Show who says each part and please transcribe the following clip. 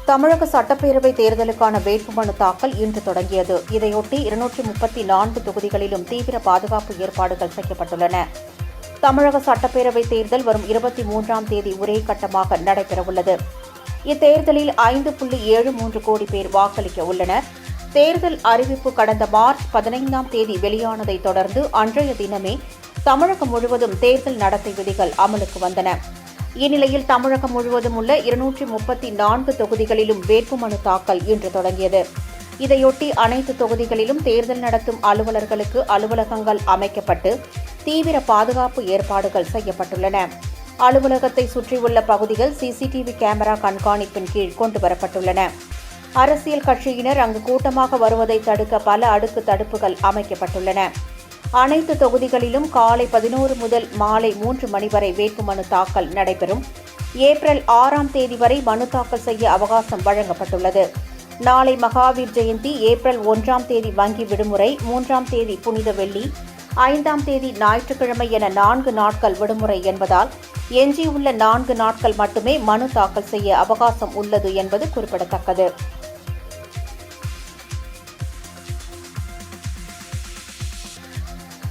Speaker 1: தமிழக சட்டப்பேரவை தேர்தலுக்கான வேட்புமனு தாக்கல் இன்று தொடங்கியது. இதையொட்டி 234 தொகுதிகளிலும் தீவிர பாதுகாப்பு ஏற்பாடுகள் செய்யப்பட்டுள்ளன. தமிழக சட்டப்பேரவை தேர்தல் வரும் 23ஆம் தேதி ஒரே கட்டமாக நடைபெறவுள்ளது. இத்தேர்தலில் 5.73 கோடி பேர் வாக்களிக்க உள்ளனர். தேர்தல் அறிவிப்பு கடந்த மார்ச் 15ஆம் தேதி வெளியானதைத் தொடர்ந்து அன்றைய தினமே தமிழகம் முழுவதும் தேர்தல் நடத்தை விதிகள் அமலுக்கு வந்தன. இந்நிலையில் தமிழகம் முழுவதும் உள்ள 234 தொகுதிகளிலும் வேட்புமனு தாக்கல் இன்று தொடங்கியது. இதையொட்டி அனைத்து தொகுதிகளிலும் தேர்தல் நடத்தும் அலுவலர்களுக்கு அலுவலகங்கள் அமைக்கப்பட்டு தீவிர பாதுகாப்பு ஏற்பாடுகள் செய்யப்பட்டுள்ளன. அலுவலகத்தை சுற்றியுள்ள பகுதிகள் சிசிடிவி கேமரா கண்காணிப்பின் கீழ் கொண்டுவரப்பட்டுள்ளன. அரசியல் கட்சியினர் அங்கு கூட்டமாக வருவதை தடுக்க பல அடுக்கு தடுப்புகள் அமைக்கப்பட்டுள்ளன. அனைத்து தொகுதிகளிலும் காலை 11 முதல் மாலை 3 மணி வரை வேட்புமனு தாக்கல் நடைபெறும். ஏப்ரல் 6ஆம் தேதி வரை மனு தாக்கல் செய்ய அவகாசம் வழங்கப்பட்டுள்ளது. நாளை மகாவீர் ஜெயந்தி, ஏப்ரல் 1ஆம் தேதி வங்கி விடுமுறை, 3ஆம் தேதி புனித வெள்ளி, 5ஆம் தேதி ஞாயிற்றுக்கிழமை என 4 நாட்கள் விடுமுறை என்பதால் எஞ்சியுள்ள 4 நாட்கள் மட்டுமே மனு தாக்கல் செய்ய அவகாசம் உள்ளது என்பது குறிப்பிடத்தக்கது.